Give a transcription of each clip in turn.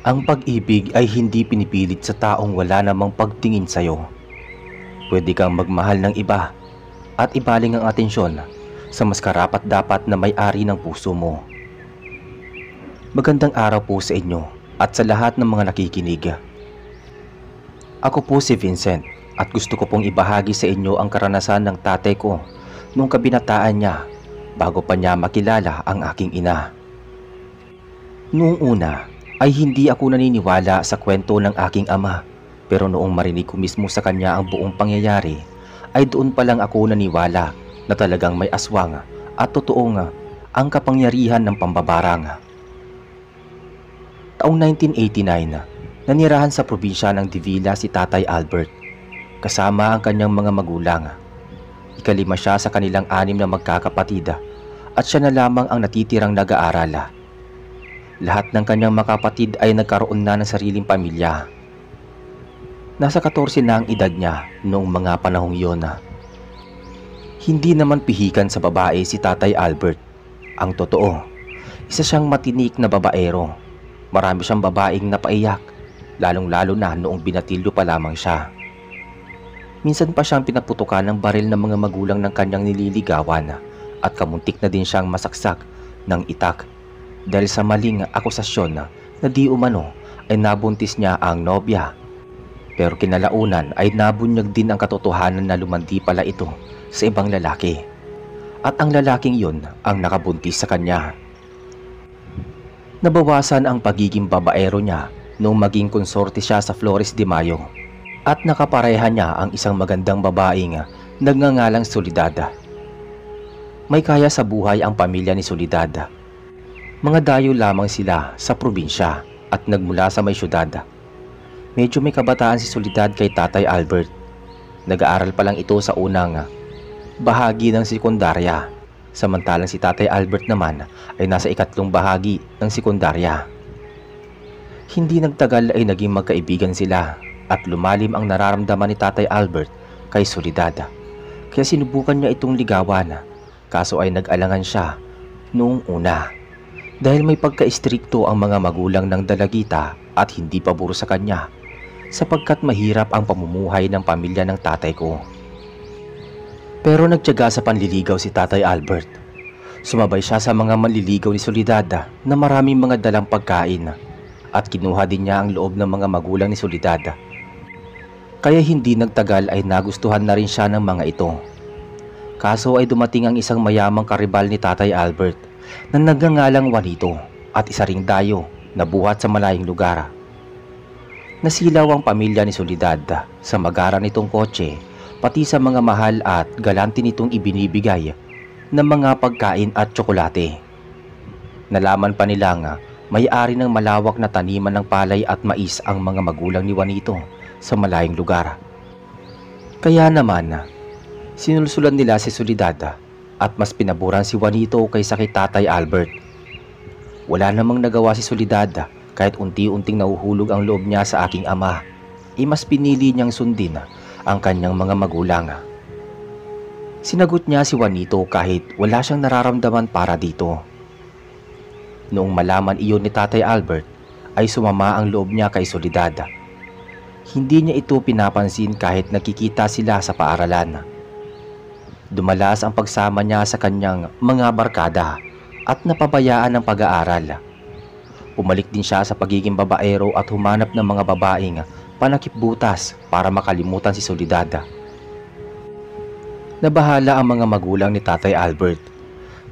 Ang pag-ibig ay hindi pinipilit sa taong wala namang pagtingin sa'yo. Pwede kang magmahal ng iba at ibaling ang atensyon sa mas karapat-dapat na may-ari ng puso mo. Magandang araw po sa inyo at sa lahat ng mga nakikinig. Ako po si Vincent at gusto ko pong ibahagi sa inyo ang karanasan ng tatay ko noong kabinataan niya bago pa niya makilala ang aking ina. Noong una ay hindi ako naniniwala sa kwento ng aking ama, pero noong marinig ko mismo sa kanya ang buong pangyayari ay doon pa lang ako naniwala na talagang may aswang at totoong ang kapangyarihan ng pambabarang. Taong 1989, nanirahan sa probinsya ng Divila si Tatay Albert kasama ang kanyang mga magulang. Ikalima siya sa kanilang 6 na magkakapatid at siya na lamang ang natitirang nag-aaral. Lahat ng kanyang makapatid ay nagkaroon na ng sariling pamilya. Nasa 14 na ang edad niya noong mga panahong iyon. Hindi naman pihikan sa babae si Tatay Albert. Ang totoo, isa siyang matinik na babaero. Marami siyang babaeng napaiyak, lalong-lalo na noong binatilyo pa lamang siya. Minsan pa siyang pinaputukan ng baril ng mga magulang ng kanyang nililigawan at kamuntik na din siyang masaksak ng itak dahil sa maling akusasyon na di umano ay nabuntis niya ang nobya. Pero kinalaunan ay nabunyag din ang katotohanan na lumandi pala ito sa ibang lalaki at ang lalaking yun ang nakabuntis sa kanya. Nabawasan ang pagiging babaero niya noong maging konsorte siya sa Flores de Mayo at nakapareha niya ang isang magandang babaeng nagngangalang Soledad. May kaya sa buhay ang pamilya ni Soledad. Mga dayo lamang sila sa probinsya at nagmula sa may syudad. Medyo may kabataan si Soledad kay Tatay Albert. Nag-aaral pa lang ito sa unang bahagi ng sekundarya, samantalang si Tatay Albert naman ay nasa ikatlong bahagi ng sekundarya. Hindi nagtagal ay naging magkaibigan sila at lumalim ang nararamdaman ni Tatay Albert kay Soledad. Kaya sinubukan niya itong ligawan, kaso ay nag-alangan siya noong una. Dahil may pagka-istrikto ang mga magulang ng dalagita at hindi pabor sa kanya, sapagkat mahirap ang pamumuhay ng pamilya ng tatay ko. Pero nagtiyaga sa panliligaw si Tatay Albert. Sumabay siya sa mga manliligaw ni Soledad na maraming mga dalang pagkain at kinuha din niya ang loob ng mga magulang ni Soledad. Kaya hindi nagtagal ay nagustuhan na rin siya ng mga ito. Kaso ay dumating ang isang mayamang karibal ni Tatay Albert na nagngangalang Juanito at isa ring dayo na buhat sa malayong lugar. Nasilaw ang pamilya ni Soledad sa magara nitong kotse pati sa mga mahal at galante nitong ibinibigay ng mga pagkain at tsokolate. Nalaman pa nila nga may-ari ng malawak na taniman ng palay at mais ang mga magulang ni Juanito sa malayong lugar. Kaya naman, sinulsulan nila si Soledad at mas pinaboran si Juanito kaysa kay Tatay Albert. Wala namang nagawa si Soledad kahit unti-unting nahuhulog ang loob niya sa aking ama, mas pinili niyang sundin ang kanyang mga magulang. Sinagot niya si Juanito kahit wala siyang nararamdaman para dito. Noong malaman iyon ni Tatay Albert ay sumama ang loob niya kay Soledad. Hindi niya ito pinapansin kahit nakikita sila sa paaralan. Dumalas ang pagsama niya sa kanyang mga barkada at napabayaan ang pag-aaral. Umalik din siya sa pagiging babaero at humanap ng mga babaeng panakipbutas para makalimutan si Soledad. Nabahala ang mga magulang ni Tatay Albert.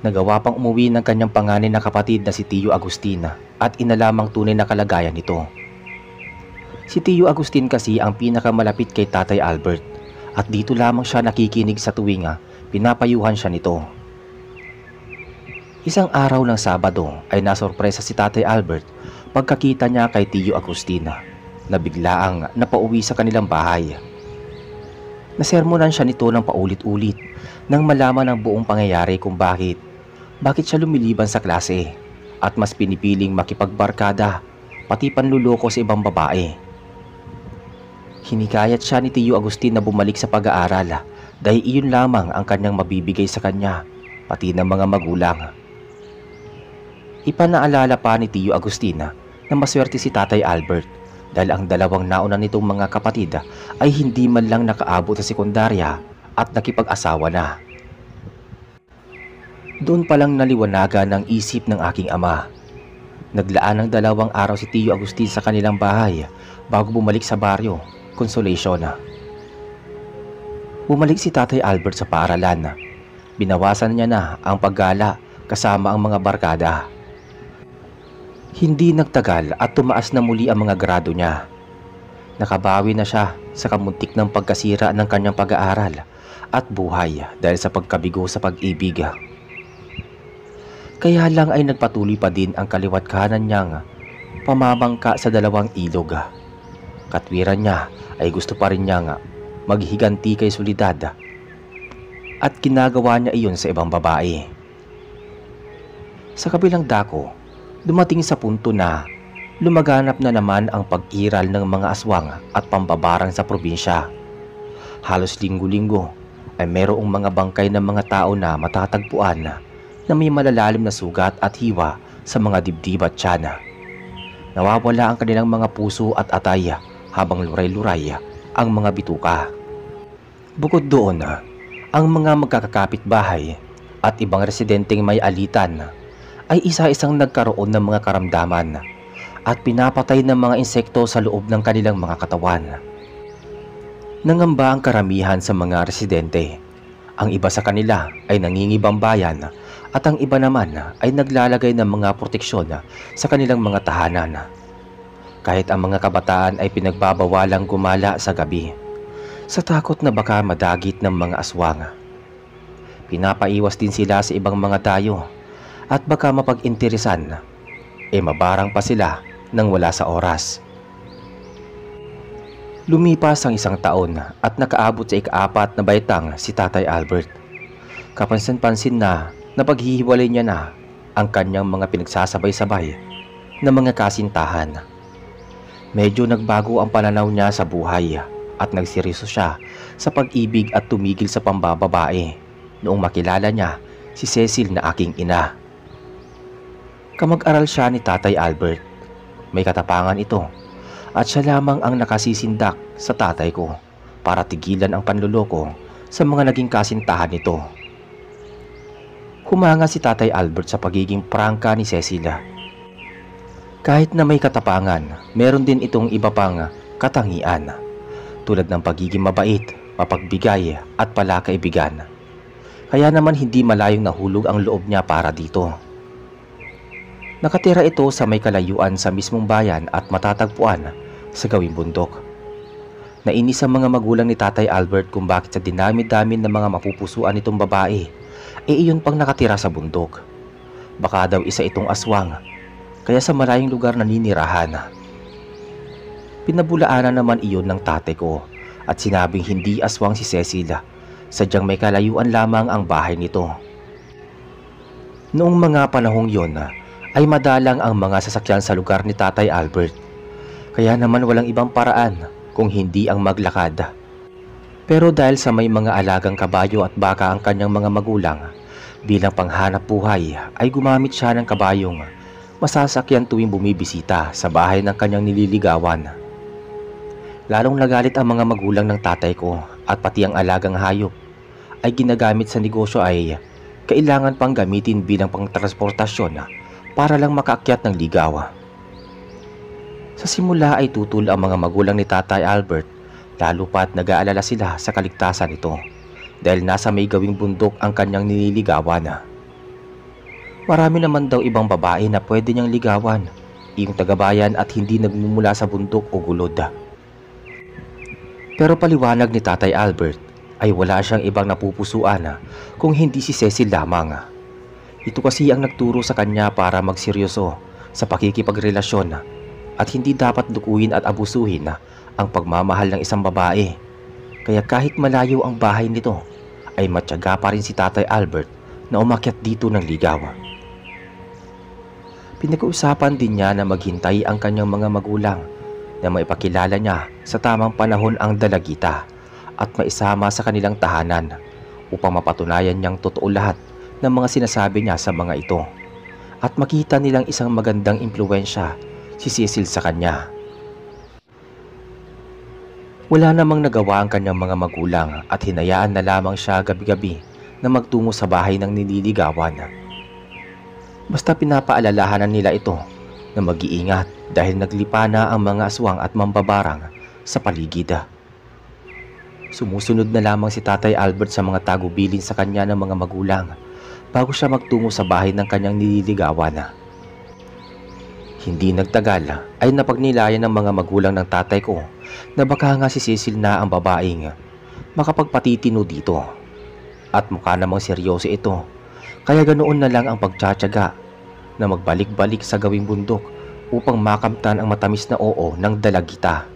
Nagawa pang umuwi ng kanyang panganay na kapatid na si Tio Agustin at inalamang tunay na kalagayan nito. Si Tio Agustin kasi ang pinakamalapit kay Tatay Albert at dito lamang siya nakikinig sa tuwing pinapayuhan siya nito. Isang araw ng Sabado ay nasorpresa si Tatay Albert pagkakita niya kay Tio Agustin na biglaang napauwi sa kanilang bahay. Nasermonan siya nito ng paulit-ulit nang malaman ang buong pangyayari kung bakit siya lumiliban sa klase at mas pinipiling makipagbarkada pati panluloko sa ibang babae. Hinikayat siya ni Tio Agustin na bumalik sa pag-aaral dahil iyon lamang ang kanyang mabibigay sa kanya pati ng mga magulang. Ipanaalala pa ni Tio Agustin na maswerte si Tatay Albert dahil ang dalawang nauna nitong mga kapatid ay hindi man lang nakaabot sa sekundarya at nakipag-asawa na. Doon palang naliwanagan ng isip ng aking ama. Naglaan ng 2 araw si Tio Agustin sa kanilang bahay bago bumalik sa baryo, Consolacion. Bumalik si Tatay Albert sa paaralan. Binawasan niya na ang paggala kasama ang mga barkada. Hindi nagtagal at tumaas na muli ang mga grado niya. Nakabawi na siya sa kamuntik ng pagkasira ng kanyang pag-aaral at buhay dahil sa pagkabigo sa pag-ibig. Kaya lang ay nagpatuloy pa din ang kaliwat kanan niyang pamamangka sa 2 ilog. Katwiran niya ay gusto pa rin niyang maghiganti kay Soledad at ginagawa niya iyon sa ibang babae. Sa kabilang dako, dumating sa punto na lumaganap na naman ang pag-iral ng mga aswang at pambabarang sa probinsya. Halos linggo-linggo ay merong mga bangkay ng mga tao na matatagpuan na may malalalim na sugat at hiwa sa mga dibdib at tiyan. Nawawala ang kanilang mga puso at atay habang luray-luray ang mga bituka. Bukod doon, ang mga magkakapit-bahay at ibang residenteng may alitan ay isa-isang nagkaroon ng mga karamdaman at pinapatay ng mga insekto sa loob ng kanilang mga katawan. Nangamba ang karamihan sa mga residente. Ang iba sa kanila ay nangingibang bayan at ang iba naman ay naglalagay ng mga proteksyon sa kanilang mga tahanan. Kahit ang mga kabataan ay pinagbabawalang gumala sa gabi sa takot na baka madagit ng mga aswang. Pinapaiwas din sila sa ibang mga dayo at baka mapag-interesan mabarang pa sila nang wala sa oras. Lumipas ang 1 taon at nakaabot sa ika-4 na baitang si Tatay Albert. Kapansin-pansin na napaghihiwalay niya na ang kanyang mga pinagsasabay-sabay na mga kasintahan. Medyo nagbago ang pananaw niya sa buhay at nagseryoso siya sa pag-ibig at tumigil sa pambababae noong makilala niya si Cecil na aking ina. Kamag-aral siya ni Tatay Albert. May katapangan ito at siya lamang ang nakasisindak sa tatay ko para tigilan ang panluloko sa mga naging kasintahan nito. Humanga si Tatay Albert sa pagiging prangka ni Cecilia. Kahit na may katapangan, meron din itong iba pang katangian tulad ng pagiging mabait, mapagbigay at palakaibigan. Kaya naman hindi malayong nahulog ang loob niya para dito. Nakatira ito sa may kalayuan sa mismong bayan at matatagpuan sa gawing bundok. Nainis ang mga magulang ni Tatay Albert kung bakit sa dinami-dami ng mga mapupusuan nitong babae, iyon pang nakatira sa bundok. Baka daw isa itong aswang, kaya sa malayong lugar naninirahan. Pinabulaanan naman iyon ng tatay ko at sinabing hindi aswang si Cecilia, sadyang may kalayuan lamang ang bahay nito. Noong mga panahong yon ay madalang ang mga sasakyan sa lugar ni Tatay Albert. Kaya naman walang ibang paraan kung hindi ang maglakad. Pero dahil sa may mga alagang kabayo at baka ang kanyang mga magulang, bilang panghanap buhay ay gumamit siya ng kabayong masasakyan tuwing bumibisita sa bahay ng kanyang nililigawan. Lalong nagalit ang mga magulang ng tatay ko at pati ang alagang hayop ay ginagamit sa negosyo ay kailangan pang gamitin bilang pangtransportasyon para lang makaakyat ng ligaw. Sa simula ay tutol ang mga magulang ni Tatay Albert, lalo pa't nag-aalala sila sa kaligtasan nito dahil nasa may gawing bundok ang kanyang nililigawan. Marami naman daw ibang babae na pwede niyang ligawan, iyong tagabayan at hindi nagmumula sa bundok o gulod. Pero paliwanag ni Tatay Albert ay wala siyang ibang napupusuan kung hindi si Cecil lamang. Ito kasi ang nagturo sa kanya para magseryoso sa pakikipagrelasyon at hindi dapat dukuhin at abusuhin ang pagmamahal ng isang babae. Kaya kahit malayo ang bahay nito ay matyaga pa rin si Tatay Albert na umakyat dito ng ligaw. Pinag-uusapan din niya na maghintay ang kanyang mga magulang na maipakilala niya sa tamang panahon ang dalagita at maisama sa kanilang tahanan upang mapatunayan niyang totoo lahat ng mga sinasabi niya sa mga ito at makita nilang isang magandang impluwensya si Cecil sa kanya. Wala namang nagawa ang kanyang mga magulang at hinayaan na lamang siya gabi-gabi na magtungo sa bahay ng nililigawan. Basta pinapaalalahanan nila ito na mag-iingat dahil naglipa na ang mga aswang at mambabarang sa paligid. Sumusunod na lamang si Tatay Albert sa mga tagubilin sa kanya ng mga magulang bago siya magtungo sa bahay ng kanyang nililigawan. Hindi nagtagal ay napagnilayan ng mga magulang ng tatay ko na baka nga si Cecil na ang babaeng makapagpatitino dito. At mukha namang seryoso ito, kaya ganoon na lang ang pagtsatsaga na magbalik-balik sa gawing bundok upang makamtan ang matamis na oo ng dalagita.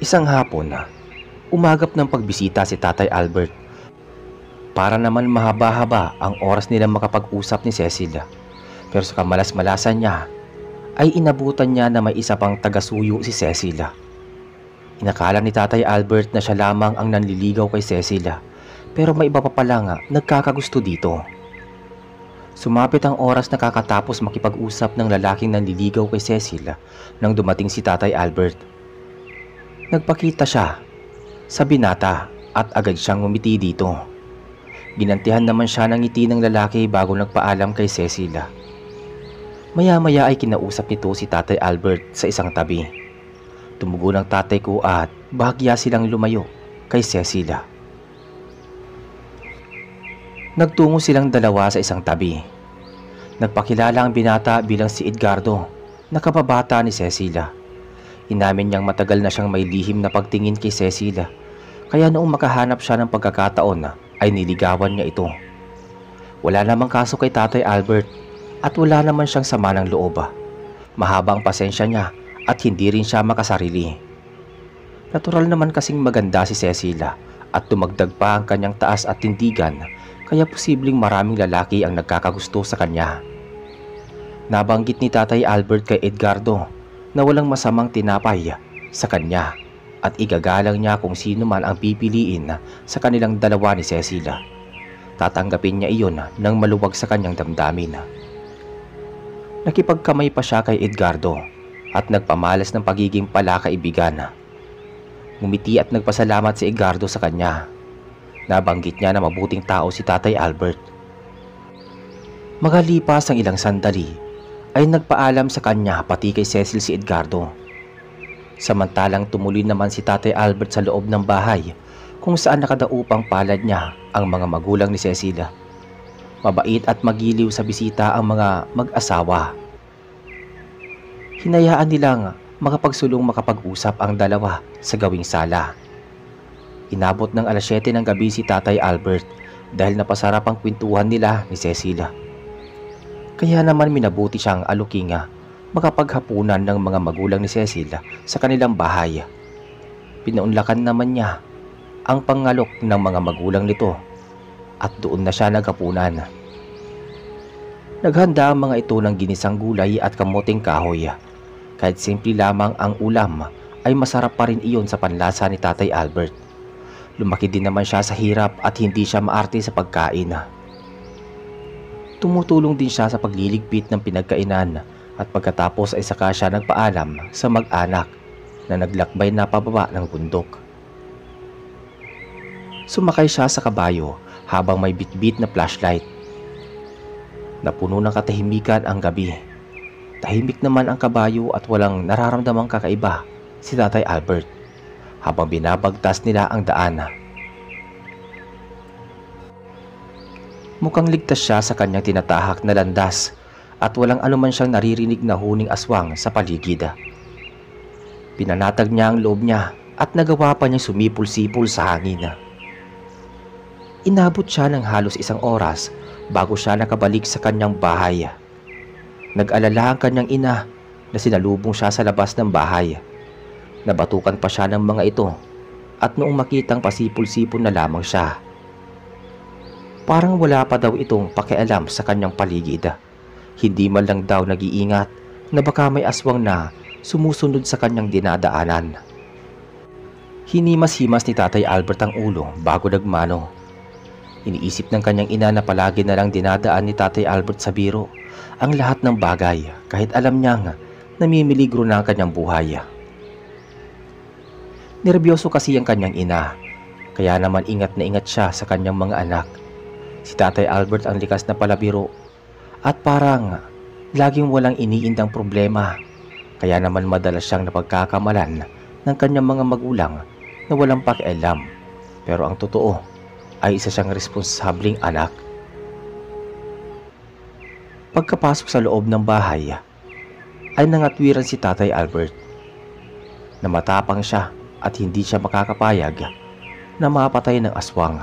Isang hapon, umagap ng pagbisita si Tatay Albert para naman mahaba-haba ang oras nila makapag-usap ni Cecil. Pero sa kamalas-malasan niya ay inabutan niya na may isa pang taga-suyo si Cecil. Inakala ni Tatay Albert na siya lamang ang nanliligaw kay Cecil, pero may iba pa pala nga nagkakagusto dito. Sumapit ang oras na kakatapos makipag-usap ng lalaking nanliligaw kay Cecil nang dumating si Tatay Albert. Nagpakita siya sa binata at agad siyang ngumiti dito. Ginantihan naman siya ng ngiti ng lalaki bago nagpaalam kay Cecil. Maya-maya ay kinausap nito si Tatay Albert sa isang tabi. Tumugon ang tatay ko at bahagya silang lumayo kay Cecil. Nagtungo silang dalawa sa isang tabi. Nagpakilala ang binata bilang si Edgardo, na kababata ni Cecil. Inamin niyang matagal na siyang may lihim na pagtingin kay Cecil, kaya noong makahanap siya ng pagkakataon ay niligawan niya ito. Wala namang kaso kay Tatay Albert at wala naman siyang sama ng loob. Mahaba ang pasensya niya at hindi rin siya makasarili. Natural naman kasing maganda si Cecil at tumagdag pa ang kanyang taas at tindigan, kaya posibleng maraming lalaki ang nagkakagusto sa kanya. Nabanggit ni Tatay Albert kay Edgardo na walang masamang tinapay sa kanya at igagalang niya kung sino man ang pipiliin sa kanilang dalawa ni Cecil. Tatanggapin niya iyon nang maluwag sa kanyang damdamin. Nakipagkamay pa siya kay Edgardo at nagpamalas ng pagiging palakaibigan. Ngumiti at nagpasalamat si Edgardo sa kanya. Nabanggit niya na mabuting tao si Tatay Albert. Magalipas ang ilang sandali ay nagpaalam sa kanya pati kay Cecil si Edgardo. Samantalang tumuloy naman si Tatay Albert sa loob ng bahay kung saan nakadaupang palad niya ang mga magulang ni Cecil. Mabait at magiliw sa bisita ang mga mag-asawa. Hinayaan nilang makapagsulong makapag-usap ang dalawa sa gawing sala. Inabot ng alas 7 ng gabi si Tatay Albert dahil napasarap ang kwentuhan nila ni Cecil. Kaya naman minabuti siyang alukinga makapaghapunan ng mga magulang ni Cecil sa kanilang bahay. Pinaunlakan naman niya ang pangalok ng mga magulang nito at doon na siya naghapunan. Naghanda ang mga ito ng ginisang gulay at kamuting kahoy. Kahit simple lamang ang ulam ay masarap pa rin iyon sa panlasa ni Tatay Albert. Lumaki din naman siya sa hirap at hindi siya maarte sa pagkain. Tumutulong din siya sa pagliligpit ng pinagkainan at pagkatapos ay saka siya nagpaalam sa mag-anak na naglakbay na pababa ng bundok. Sumakay siya sa kabayo habang may bitbit na flashlight. Napuno ng katahimikan ang gabi. Tahimik naman ang kabayo at walang nararamdamang kakaiba si Tatay Albert habang binabagtas nila ang daan. Mukhang ligtas siya sa kanyang tinatahak na landas at walang anuman siyang naririnig na huning aswang sa paligid. Pinanatag niya ang loob niya at nagawa pa niyang sumipol-sipol sa hangin. Inabot siya ng halos 1 oras bago siya nakabalik sa kanyang bahay. Nag-alala ang kanyang ina na sinalubong siya sa labas ng bahay. Nabatukan pa siya ng mga ito at noong makitang pasipol-sipol na lamang siya. Parang wala pa daw itong pakialam sa kanyang paligid. Hindi man lang daw nag-iingat na baka may aswang na sumusunod sa kanyang dinadaanan. Hinimas-himas ni Tatay Albert ang ulo bago nagmano. Iniisip ng kanyang ina na palagi na lang dinadaan ni Tatay Albert sa biro ang lahat ng bagay kahit alam niyang namimiligro na ang kanyang buhay. Nerbiyoso kasi ang kanyang ina, kaya naman ingat na ingat siya sa kanyang mga anak. Si Tatay Albert ang likas na palabiro at parang laging walang iniindang problema, kaya naman madalas siyang napagkakamalan ng kanyang mga magulang na walang pakialam. Pero ang totoo ay isa siyang responsableng anak. Pagkapasok sa loob ng bahay ay nangatwiran si Tatay Albert na matapang siya at hindi siya makakapayag na mapatay ng aswang.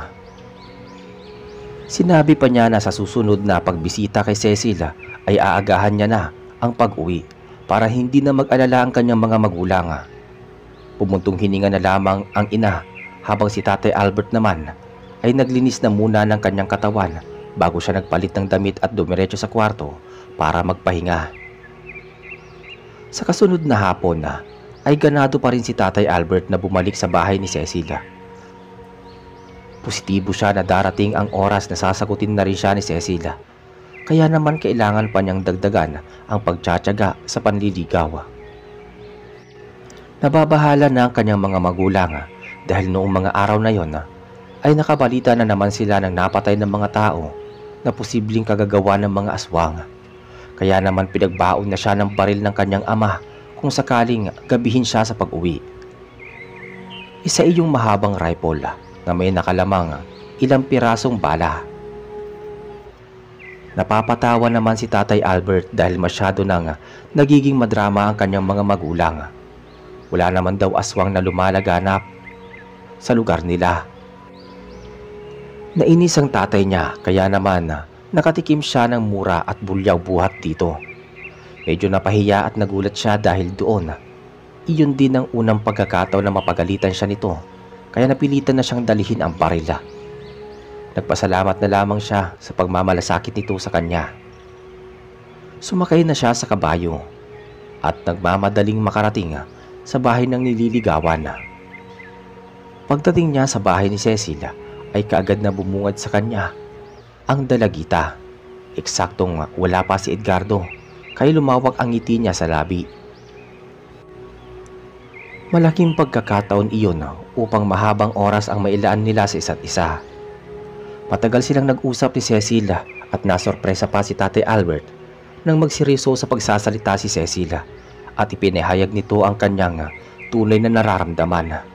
Sinabi pa niya na sa susunod na pagbisita kay Cecil ay aagahan niya na ang pag-uwi para hindi na mag-alala ang kanyang mga magulang. Pumuntong hininga na lamang ang ina habang si Tatay Albert naman ay naglinis na muna ng kanyang katawan bago siya nagpalit ng damit at dumiretso sa kwarto para magpahinga. Sa kasunod na hapon ay ganado pa rin si Tatay Albert na bumalik sa bahay ni Cecil. Positibo siya na darating ang oras na sasagutin na rin siya ni Cecil. Kaya naman kailangan pa niyang dagdagan ang pagtsatsaga sa panliligaw. Nababahala na ang kanyang mga magulang dahil noong mga araw na yon ay nakabalita na naman sila ng napatay ng mga tao na posibleng kagagawa ng mga aswang. Kaya naman pinagbaon na siya ng baril ng kanyang ama kung sakaling gabihin siya sa pag-uwi. Isa iyong mahabang rifle na may nakalamang ilang pirasong bala. Napapatawa naman si Tatay Albert dahil masyado nang nagiging madrama ang kanyang mga magulang. Wala naman daw aswang na lumalaganap sa lugar nila. Nainis ang tatay niya kaya naman nakatikim siya ng mura at bulyaw buhat dito. Medyo napahiya at nagulat siya dahil doon iyon din ang unang pagkakataon na mapagalitan siya nito, kaya napilitan na siyang dalihin ang baril. Nagpasalamat na lamang siya sa pagmamalasakit nito sa kanya. Sumakay na siya sa kabayo at nagmamadaling makarating sa bahay ng nililigawan. Pagdating niya sa bahay ni Cecil ay kaagad na bumungad sa kanya ang dalagita. Eksaktong wala pa si Edgardo, kaya lumawak ang ngiti niya sa labi. Malaking pagkakataon iyon upang mahabang oras ang mailaan nila sa isa't isa. Matagal silang nag-usap ni Cecil at nasorpresa pa si Tatay Albert nang magseryoso sa pagsasalita si Cecil at ipinahayag nito ang kanyang tunay na nararamdaman.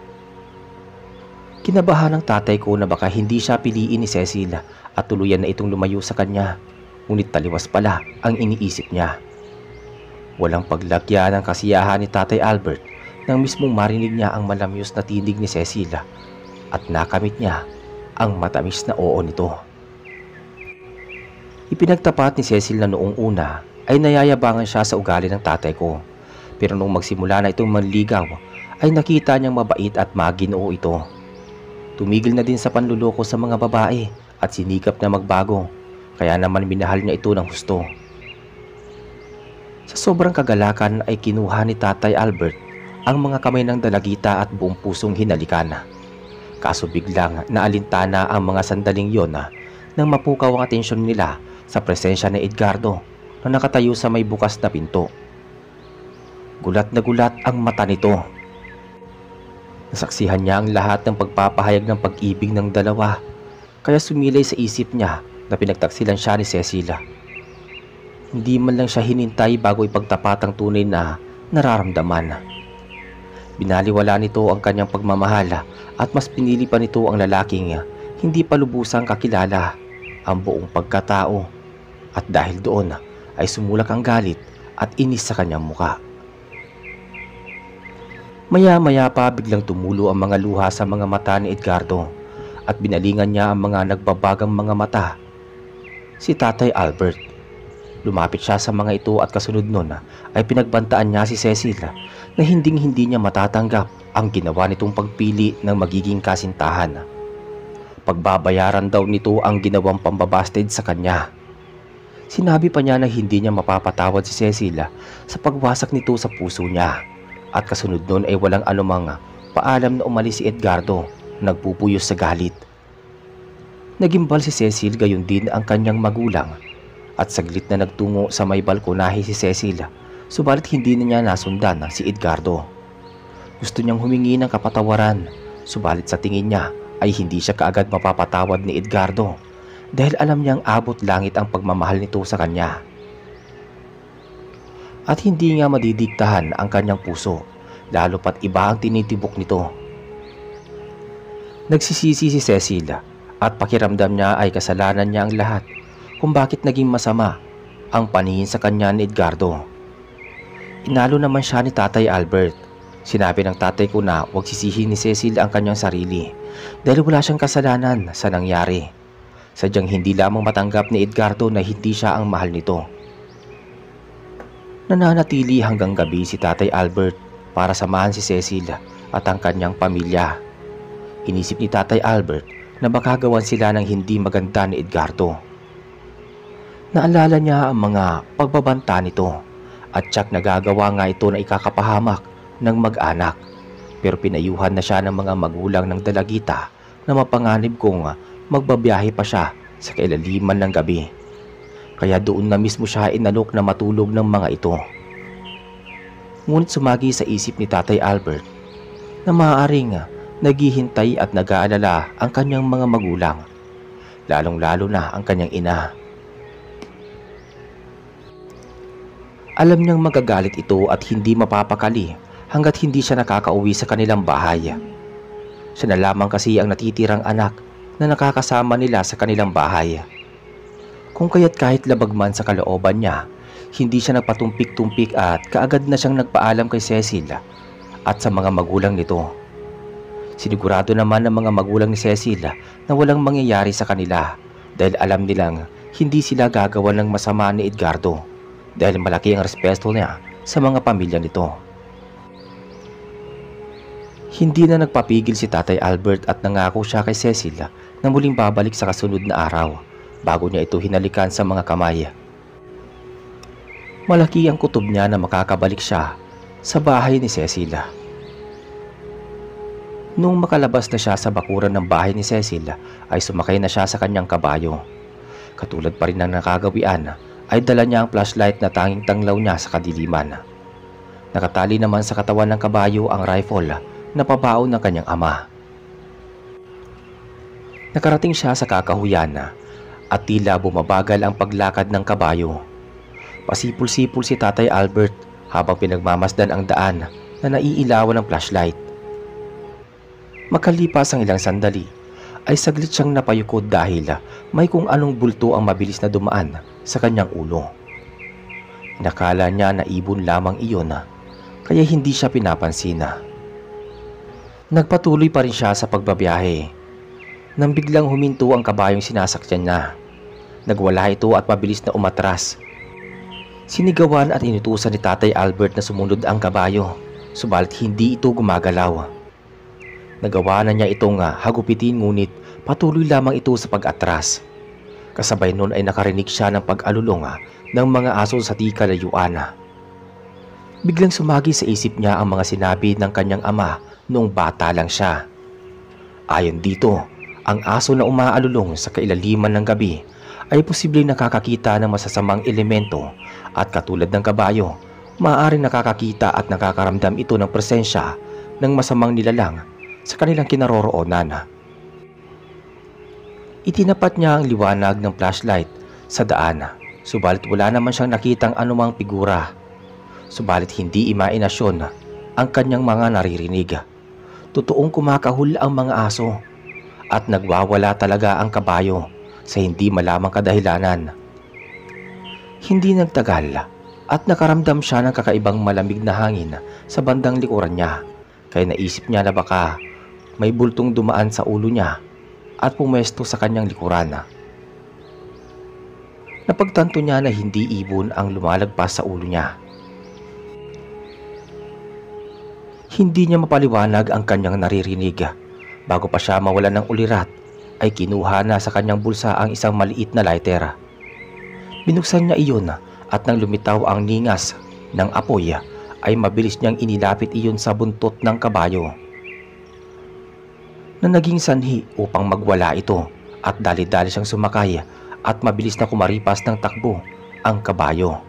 Kinabahan ng tatay ko na baka hindi siya piliin ni Cecil at tuluyan na itong lumayo sa kanya, ngunit taliwas pala ang iniisip niya. Walang paglagya ng kasiyahan ni Tatay Albert nang mismong marinig niya ang malamyos na tinig ni Cecil at nakamit niya ang matamis na oo nito. Ipinagtapat ni Cecil na noong una ay nayayabangan siya sa ugali ng tatay ko, pero nung magsimula na itong manligaw ay nakita niyang mabait at maginoo ito. Tumigil na din sa panluloko sa mga babae at sinikap na magbago, kaya naman minahal niya ito ng husto. Sa sobrang kagalakan ay kinuha ni Tatay Albert ang mga kamay ng dalagita at buong pusong hinalikan. Kaso biglang naalintana ang mga sandaling yon nang mapukaw ang atensyon nila sa presensya ni Edgardo na nakatayo sa may bukas na pinto. Gulat na gulat ang mata nito. Nasaksihan niya ang lahat ng pagpapahayag ng pag-ibig ng dalawa, kaya sumilay sa isip niya na pinagtaksilan siya ni Cecil. Hindi man lang siya hinintay bago ipagtapat ang tunay na nararamdaman. Binaliwala nito ang kanyang pagmamahal at mas pinili pa nito ang lalaking hindi pa lubusang kakilala ang buong pagkatao, at dahil doon ay sumulak ang galit at inis sa kanyang muka. Maya-maya pa biglang tumulo ang mga luha sa mga mata ni Edgardo at binalingan niya ang mga nagbabagang mga mata. Si Tatay Albert. Lumapit siya sa mga ito at kasunod nun ay pinagbantaan niya si Cecil na hinding-hindi niya matatanggap ang ginawa nitong pagpili ng magiging kasintahan. Pagbabayaran daw nito ang ginawang pambabasted sa kanya. Sinabi pa niya na hindi niya mapapatawad si Cecil sa pagwasak nito sa puso niya. At kasunod nun ay walang anumang paalam na umalis si Edgardo, nagpupuyos sa galit. Nagimbal si Cecil gayon din ang kanyang magulang at saglit na nagtungo sa may balkonahe si Cecil, subalit hindi na niya nasundan si Edgardo. Gusto niyang humingi ng kapatawaran, subalit sa tingin niya ay hindi siya kaagad mapapatawad ni Edgardo dahil alam niyang abot langit ang pagmamahal nito sa kanya. At hindi nga madidiktahan ang kanyang puso, lalo pat iba ang tinitibok nito. Nagsisisi si Cecil at pakiramdam niya ay kasalanan niya ang lahat kung bakit naging masama ang paningin sa kanya ni Edgardo. Inalo naman siya ni Tatay Albert. Sinabi ng tatay ko na huwag sisihin ni Cecil ang kanyang sarili dahil wala siyang kasalanan sa nangyari. Sadyang hindi lamang matanggap ni Edgardo na hindi siya ang mahal nito. Nananatili hanggang gabi si Tatay Albert para samahan si Cecil at ang kanyang pamilya. Inisip ni Tatay Albert na baka gawan sila ng hindi maganda ni Edgardo. Naalala niya ang mga pagbabanta nito at tsak nagagawa nga ito na ikakapahamak ng mag-anak, pero pinayuhan na siya ng mga magulang ng dalagita na mapanganib kung magbabiyahe pa siya sa kailaliman ng gabi. Kaya doon na mismo siya inalok na matulog ng mga ito. Ngunit sumagi sa isip ni Tatay Albert na maaaring naghihintay at nag-aalala ang kanyang mga magulang, lalong-lalo na ang kanyang ina. Alam niyang magagalit ito at hindi mapapakali hanggat hindi siya nakakauwi sa kanilang bahay. Siya na lamang kasi ang natitirang anak na nakakasama nila sa kanilang bahay. Kung kaya't kahit labag man sa kalooban niya, hindi siya nagpatumpik-tumpik at kaagad na siyang nagpaalam kay Cecil at sa mga magulang nito. Sinigurado naman ng mga magulang ni Cecil na walang mangyayari sa kanila dahil alam nilang hindi sila gagawa ng masama ni Edgardo dahil malaki ang respeto niya sa mga pamilya nito. Hindi na nagpapigil si Tatay Albert at nangako siya kay Cecil na muling babalik sa kasunod na araw bago niya ito hinalikan sa mga kamay. Malaki ang kutob niya na makakabalik siya sa bahay ni Cecil. Nung makalabas na siya sa bakuran ng bahay ni Cecil ay sumakay na siya sa kanyang kabayo. Katulad pa rin ng nakagawian ay dala niya ang flashlight na tanging tanglaw niya sa kadiliman. Nakatali naman sa katawan ng kabayo ang rifle na pabaon ng kanyang ama. Nakarating siya sa kakahuyan at tila bumabagal ang paglakad ng kabayo. Pasipul-sipul si Tatay Albert habang pinagmamasdan ang daan na naiilawan ng flashlight. Makalipas ang ilang sandali ay saglit siyang napayukod dahil may kung anong bulto ang mabilis na dumaan sa kanyang ulo. Inakala niya na ibon lamang iyon kaya hindi siya pinapansin. Nagpatuloy pa rin siya sa pagbabiyahe nang biglang huminto ang kabayong sinasakyan niya. Nagwala ito at mabilis na umatras. Sinigawan at inutusan ni Tatay Albert na sumunod ang kabayo, subalit hindi ito gumagalaw. Nagawa na niya itong hagupitin ngunit patuloy lamang ito sa pag-atras. Kasabay nun ay nakarinig siya ng pag-alulong ng mga aso sa di kalayuan. Biglang sumagi sa isip niya ang mga sinabi ng kanyang ama noong bata lang siya. Ayon dito, ang aso na umaalulong sa kailaliman ng gabi ay posibleng nakakakita ng masasamang elemento at katulad ng kabayo, maaaring nakakakita at nakakaramdam ito ng presensya ng masamang nilalang sa kanilang kinaroroonan. Itinapat niya ang liwanag ng flashlight sa daan, subalit wala naman siyang nakitang anumang figura. Subalit hindi imahinasyon ang kanyang mga naririnig. Totoong kumakahul ang mga aso at nagwawala talaga ang kabayo sa hindi malamang kadahilanan. Hindi nagtagal at nakaramdam siya ng kakaibang malamig na hangin sa bandang likuran niya, kaya naisip niya na baka may bultong dumaan sa ulo niya at pumesto sa kanyang likuran. Napagtanto niya na hindi ibon ang lumalagpas sa ulo niya. Hindi niya mapaliwanag ang kanyang naririnig. Bago pa siya mawalan ng ulirat, ay kinuha na sa kanyang bulsa ang isang maliit na lighter. Binuksan niya iyon at nang lumitaw ang ningas ng apoy, ay mabilis niyang inilapit iyon sa buntot ng kabayo na naging sanhi upang magwala ito at dali-dali siyang sumakay at mabilis na kumaripas ng takbo ang kabayo.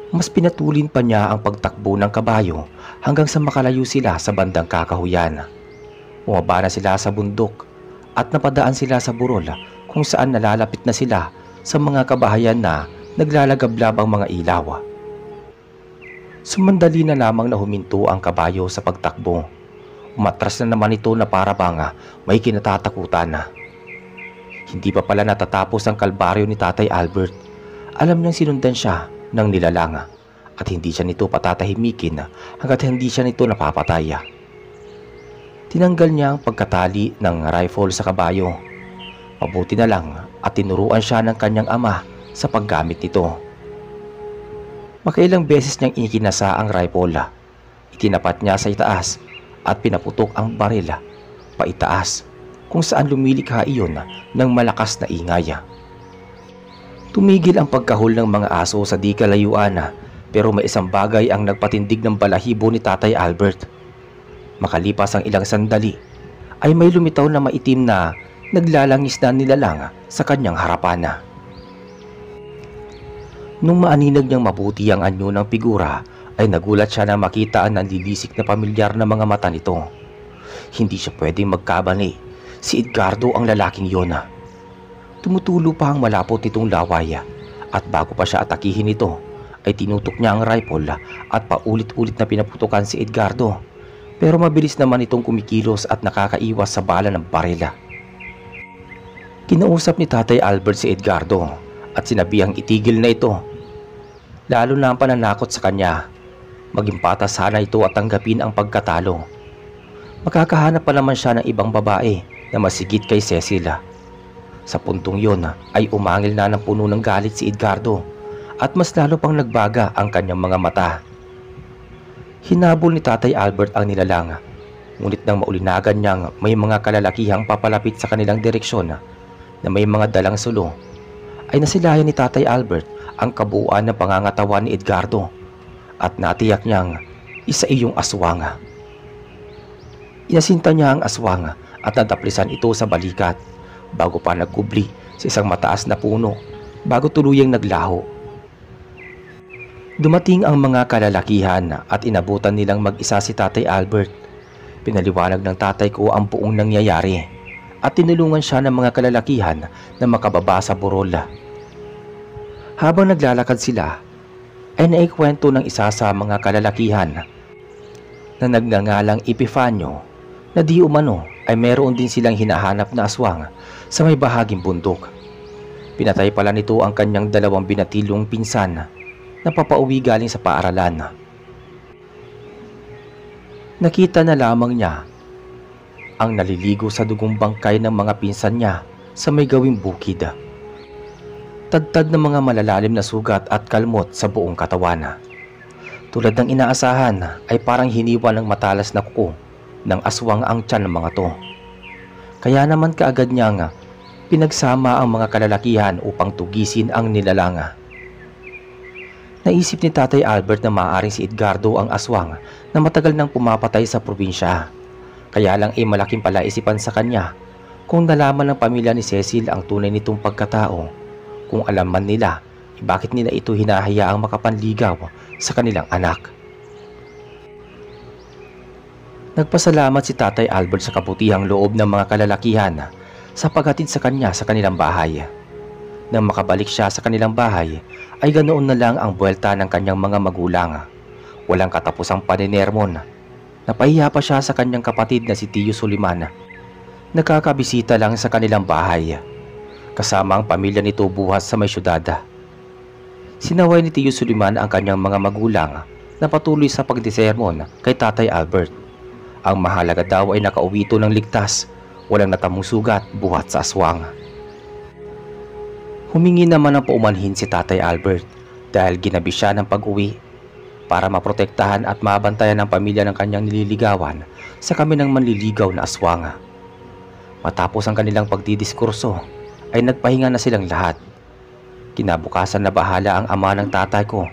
Mas pinatulin pa niya ang pagtakbo ng kabayo hanggang sa makalayo sila sa bandang kakahuyan. Bumaba na sila sa bundok at napadaan sila sa burol kung saan nalalapit na sila sa mga kabahayan na naglalagablab ang mga ilaw. Sumandali na lamang na huminto ang kabayo sa pagtakbo. Umatras na naman ito na para bang may kinatatakutan. Hindi pa pala natatapos ang kalbaryo ni Tatay Albert. Alam niyang sinundan siya ng nilalang at hindi siya nito patatahimikin hanggat hindi siya nito napapatay. Tinanggal niya ang pagkatali ng rifle sa kabayo. Mabuti na lang at tinuruan siya ng kanyang ama sa paggamit nito. Makailang beses niyang ikinasa ang rifle. Itinapat niya sa itaas at pinaputok ang baril paitaas kung saan lumilikha iyon ng malakas na ingay. Tumigil ang pagkahol ng mga aso sa di kalayuan pero may isang bagay ang nagpatindig ng balahibo ni Tatay Albert. Makalipas ang ilang sandali ay may lumitaw na maitim na naglalangis na nilalang sa kanyang harapan. Nung maaninag niyang mabuti ang anyo ng figura ay nagulat siya na makita ang nanlilisik na pamilyar na mga mata nito. Hindi siya pwedeng magkabali. Si Edgardo ang lalaking yon. Tumutulo pa ang malapot nitong laway at bago pa siya atakihin nito ay tinutok niya ang rifle at paulit-ulit na pinaputukan si Edgardo, pero mabilis naman itong kumikilos at nakakaiwas sa bala ng barila. Kinausap ni Tatay Albert si Edgardo at sinabihang itigil na ito, lalo na ang pananakot sa kanya. Maging patas sana ito at tanggapin ang pagkatalo. Makakahanap pa naman siya ng ibang babae na masigit kay Cecil. Sa puntong yon ay umangil na ng puno ng galit si Edgardo at mas lalo pang nagbaga ang kanyang mga mata. Hinabol ni Tatay Albert ang nilalang, ngunit nang maulinagan niyang may mga kalalakihang papalapit sa kanilang direksyon na may mga dalang sulo, ay nasilayan ni Tatay Albert ang kabuuan ng pangangatawan ni Edgardo at natiyak niyang isa iyong aswang. Inasinta niya ang aswang at nadaplisan ito sa balikat bago pa nagkubli sa isang mataas na puno bago tuluyang naglaho. Dumating ang mga kalalakihan at inabutan nilang mag-isa si Tatay Albert. Pinaliwanag ng tatay ko ang buong nangyayari at tinulungan siya ng mga kalalakihan na makababa sa burol. Habang naglalakad sila ay naikwento ng isa sa mga kalalakihan na nagngangalang Epifanio na di umano ay meron din silang hinahanap na aswang sa may bahaging bundok. Pinatay pala nito ang kanyang dalawang binatilong pinsan na papauwi galing sa paaralan. Nakita na lamang niya ang naliligo sa dugong bangkay ng mga pinsan niya sa may gawing bukid. Tadtad ng mga malalalim na sugat at kalmot sa buong katawan. Tulad ng inaasahan ay parang hiniwa ng matalas na kuko ng aswang ang tiyan ng mga to. Kaya naman kaagad niya pinagsama ang mga kalalakihan upang tugisin ang nilalanga. Naisip ni Tatay Albert na maaaring si Edgardo ang aswang na matagal nang pumapatay sa probinsya. Kaya lang ay malaking palaisipan sa kanya kung nalaman ng pamilya ni Cecil ang tunay nitong pagkatao. Kung alam man nila, bakit nila ito hinahayaang makapanligaw sa kanilang anak. Nagpasalamat si Tatay Albert sa kabutihang loob ng mga kalalakihan sa paghatid sa kanya sa kanilang bahay. Nang makabalik siya sa kanilang bahay, ay ganoon na lang ang buwelta ng kanyang mga magulang. Walang katapusang paninermon. Napahiya pa siya sa kanyang kapatid na si Tio Suliman. Nakakabisita lang sa kanilang bahay, kasama ang pamilya nito buhat sa may syudad. Sinaway ni Tio Suliman ang kanyang mga magulang na patuloy sa pagdisermon kay Tatay Albert. Ang mahalaga daw ay nakauwi ito ng ligtas, walang natamong sugat buhat sa aswang. Humingi naman ng paumanhin si Tatay Albert dahil ginabi siya ng pag-uwi para maprotektahan at mabantayan ang pamilya ng kanyang nililigawan sa kami ng manliligaw na aswang. Matapos ang kanilang pagdidiskurso ay nagpahinga na silang lahat. Kinabukasan na bahala ang ama ng tatay ko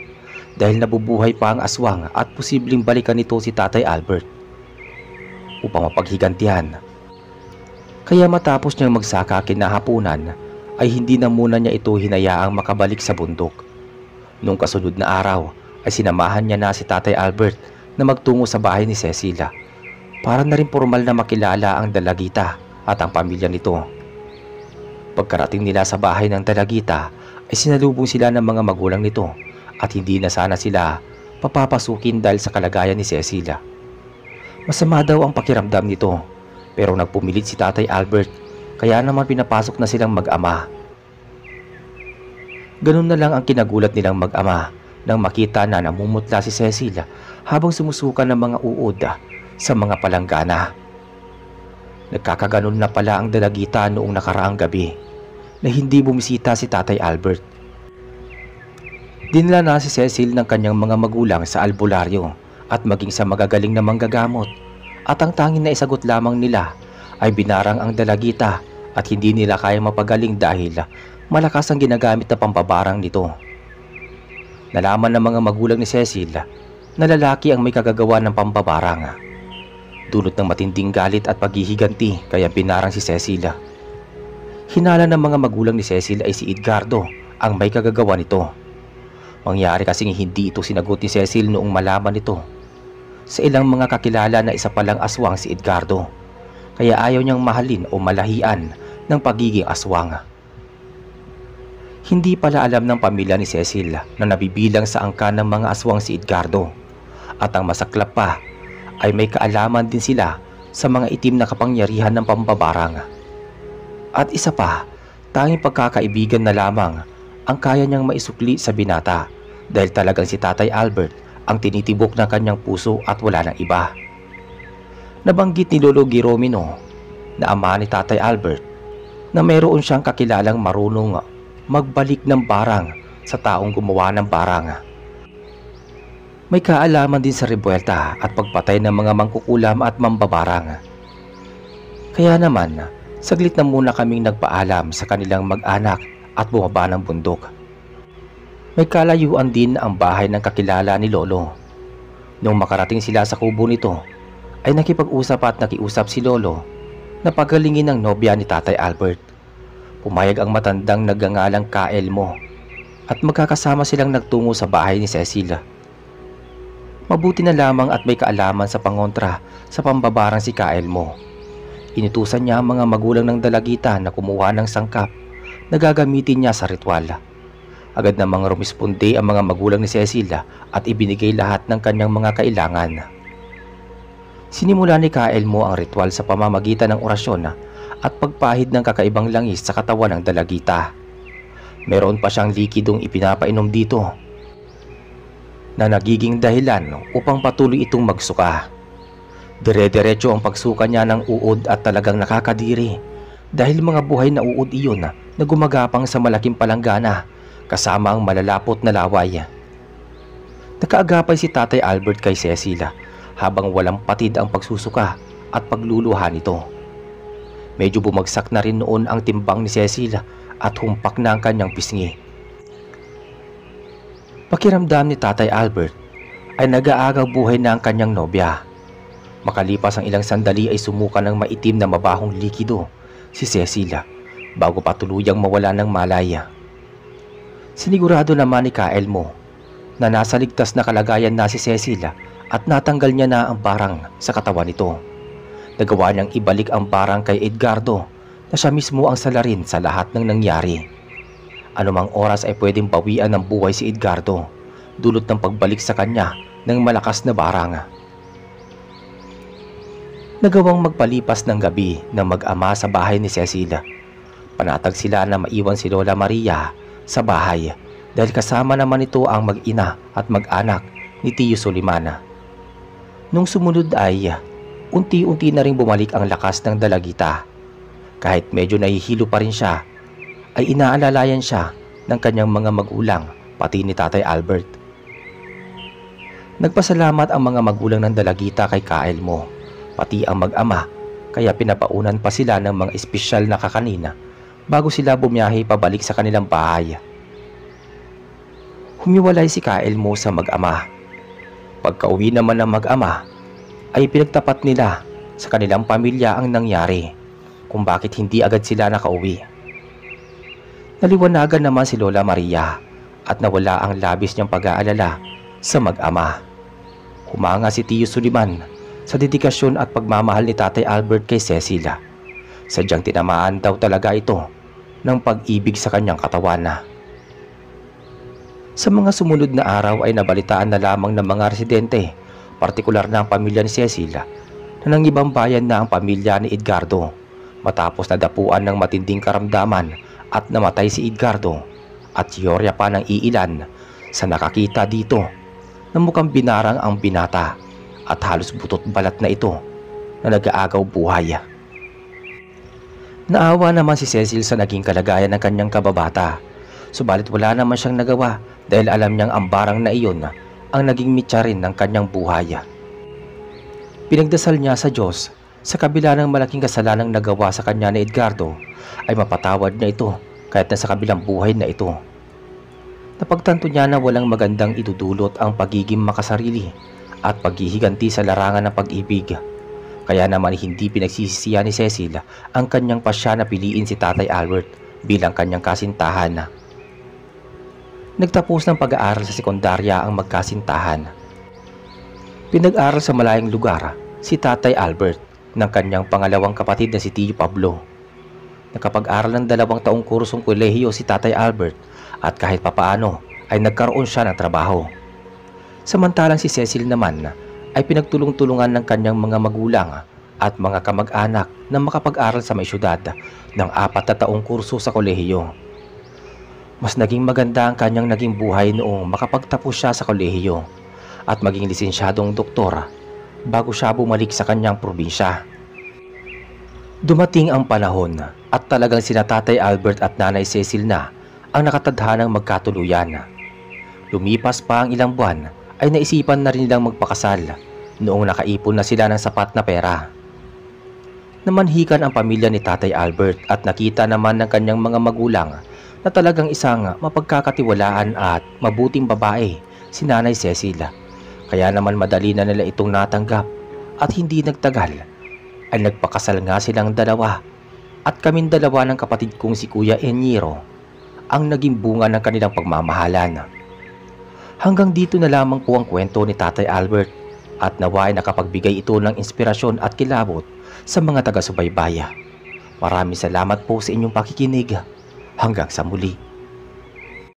dahil nabubuhay pa ang aswang at posibleng balikan nito si Tatay Albert. Upang mapaghigantihan, Kaya matapos niyang magsaka kinahapunan ay hindi na muna niya ito hinayaang makabalik sa bundok. Nung kasunod na araw ay sinamahan niya na si Tatay Albert na magtungo sa bahay ni Cecilia para na rin formal na makilala ang dalagita at ang pamilya nito. Pagkarating nila sa bahay ng dalagita ay sinalubong sila ng mga magulang nito at hindi na sana sila papapasukin dahil sa kalagayan ni Cecilia. Masama daw ang pakiramdam nito pero nagpumilit si Tatay Albert kaya naman pinapasok na silang mag-ama. Ganun na lang ang kinagulat nilang mag-ama nang makita na namumutla si Cecilia habang sumusuka ng mga uod sa mga palanggana. Nagkakaganon na pala ang dalagita noong nakaraang gabi na hindi bumisita si Tatay Albert. Dinala na si Cecil ng kanyang mga magulang sa albularyo at maging sa magagaling na manggagamot at ang tanging na isagot lamang nila ay binarang ang dalagita at hindi nila kaya mapagaling dahil malakas ang ginagamit na pambabarang nito. Nalaman ng mga magulang ni Cecil na lalaki ang may kagagawa ng pambabarang. Dulot ng matinding galit at paghihiganti kaya binarang si Cecilia. Hinala ng mga magulang ni Cecil ay si Edgardo ang may kagagawa nito. Mangyari kasing hindi ito sinagot ni Cecil noong malaman nito sa ilang mga kakilala na isa palang aswang si Edgardo, kaya ayaw niyang mahalin o malahian ng pagiging aswang. Hindi pala alam ng pamilya ni Cecil na nabibilang sa angka ng mga aswang si Edgardo, at ang masaklap pa ay may kaalaman din sila sa mga itim na kapangyarihan ng pambabarang. At isa pa, tanging pagkakaibigan na lamang ang kaya niyang maisukli sa binata dahil talagang si Tatay Albert ang tinitibok ng kanyang puso at wala ng iba. Nabanggit ni Lolo Giromino na ama ni Tatay Albert na mayroon siyang kakilalang marunong magbalik ng barang sa taong gumawa ng barang. May kaalaman din sa rebuelta at pagpatay ng mga mangkukulam at mambabarang. Kaya naman, saglit na muna kaming nagpaalam sa kanilang mag-anak at bumaba ng bundok. May kalayuan din ang bahay ng kakilala ni Lolo. Nung makarating sila sa kubo nito, ay nakipag-usap at nakiusap si Lolo na pagalingin ng nobya ni Tatay Albert. Pumayag ang matandang nagngangalang Kaelmo at magkakasama silang nagtungo sa bahay ni Cecilia. Mabuti na lamang at may kaalaman sa pangontra sa pambabarang si Kaelmo. Inutusan niya ang mga magulang ng dalagita na kumuha ng sangkap na gagamitin niya sa ritual. Agad namang rumisponde ang mga magulang ni Cecilia at ibinigay lahat ng kanyang mga kailangan. Sinimula ni Kaelmo ang ritual sa pamamagitan ng orasyon at pagpahid ng kakaibang langis sa katawan ng dalagita. Meron pa siyang likidong ipinapainom dito na nagiging dahilan upang patuloy itong magsuka. Dire-diretso ang pagsuka niya ng uod at talagang nakakadiri dahil mga buhay na uod iyon na gumagapang sa malaking palanggana kasama ang malalapot na laway. Nakaagapay si Tatay Albert kay Cecilia habang walang patid ang pagsusuka at pagluluha nito. Medyo bumagsak na rin noon ang timbang ni Cecilia at humpak na ang kanyang pisngi. Pakiramdam ni Tatay Albert ay nag-aagaw buhay na ang kanyang nobya. Makalipas ang ilang sandali ay sumuka ng maitim na mabahong likido si Cecilia bago pa tuluyang mawala ng malaya. Sinigurado naman ni Kaelmo na nasa ligtas na kalagayan na si Cecilia at natanggal niya na ang barang sa katawan nito. Nagawa niyang ibalik ang barang kay Edgardo na siya mismo ang salarin sa lahat ng nangyari. Anumang oras ay pwedeng bawian ng buhay si Edgardo dulot ng pagbalik sa kanya ng malakas na barang. Nagawang magpalipas ng gabi ng mag-ama sa bahay ni Cecilia. Panatag sila na maiwan si Lola Maria sa bahay dahil kasama naman ito ang mag-ina at mag-anak ni Tio Solimana. Nung sumunod ay unti-unti na ring bumalik ang lakas ng dalagita. Kahit medyo nahihilo pa rin siya, ay inaalalayan siya ng kanyang mga magulang pati ni Tatay Albert. Nagpasalamat ang mga magulang ng dalagita kay Kaelmo pati ang mag-ama kaya pinapaunan pa sila ng mga espesyal na kakanina bago sila bumiyahe pabalik sa kanilang bahay. Humiwalay si Kaelmo sa mag-ama. Pagka-uwi naman ng mag-ama ay pinagtapat nila sa kanilang pamilya ang nangyari, kung kung bakit hindi agad sila nakauwi. Naliwanagan naman si Lola Maria at nawala ang labis niyang pag-aalala sa mag-ama. Humanga si Tio Suliman sa dedikasyon at pagmamahal ni Tatay Albert kay Cecil. Sadyang tinamaan daw talaga ito ng pag-ibig sa kanyang katawan. Sa mga sumunod na araw ay nabalitaan na lamang ng mga residente, partikular na ang pamilya ni Cecil, na nang ibang bayan na ang pamilya ni Edgardo matapos nadapuan ng matinding karamdaman at namatay si Edgardo, at teorya pa ng iilan sa nakakita dito na mukhang binarang ang binata at halos butot balat na ito na nag-aagaw buhay. Naawa naman si Cecil sa naging kalagayan ng kanyang kababata, subalit wala naman siyang nagawa dahil alam niyang ang barang na iyon ang naging mitya rin ng kanyang buhay. Pinagdasal niya sa Diyos sa kabila ng malaking kasalanang nagawa sa kanya ni Edgardo ay mapatawad niya ito kahit na sa kabilang buhay na ito. Napagtanto niya na walang magandang idudulot ang pagiging makasarili at paghihiganti sa larangan ng pag-ibig. Kaya naman hindi pinagsisisihan ni Cecil ang kanyang pasya na piliin si Tatay Albert bilang kanyang kasintahan. Nagtapos ng pag-aaral sa sekundarya ang magkasintahan. Pinag-aral sa malayong lugar si Tatay Albert ng kanyang pangalawang kapatid na si Tio Pablo. Nakapag-aral ng 2 taong kursong kolehiyo si Tatay Albert at kahit papaano ay nagkaroon siya ng trabaho. Samantalang si Cecil naman ay pinagtulong-tulungan ng kanyang mga magulang at mga kamag-anak na makapag-aral sa may syudad ng 4 na taong kurso sa kolehiyo. Mas naging maganda ang kanyang naging buhay noong makapagtapos siya sa kolehiyo at maging lisensyadong doktor bago siya bumalik sa kanyang probinsya. Dumating ang panahon at talagang sina Tatay Albert at Nanay Cecil na ang nakatadhanang magkatuluyan. Lumipas pa ang ilang buwan ay naisipan na rin nilang magpakasal noong nakaipon na sila ng sapat na pera. Namanhikan ang pamilya ni Tatay Albert at nakita naman ng kanyang mga magulang na talagang isang mapagkakatiwalaan at mabuting babae si Nanay Cecil. Kaya naman madali na nila itong natanggap at hindi nagtagal ay nagpakasal nga silang dalawa at kaming dalawa ng kapatid kong si Kuya Enyiro ang naging bunga ng kanilang pagmamahalan. Hanggang dito na lamang po ang kwento ni Tatay Albert at nawa ay nakapagbigay ito ng inspirasyon at kilabot sa mga taga-subaybaya. Maraming salamat po sa inyong pakikinig. Hanggang sa muli.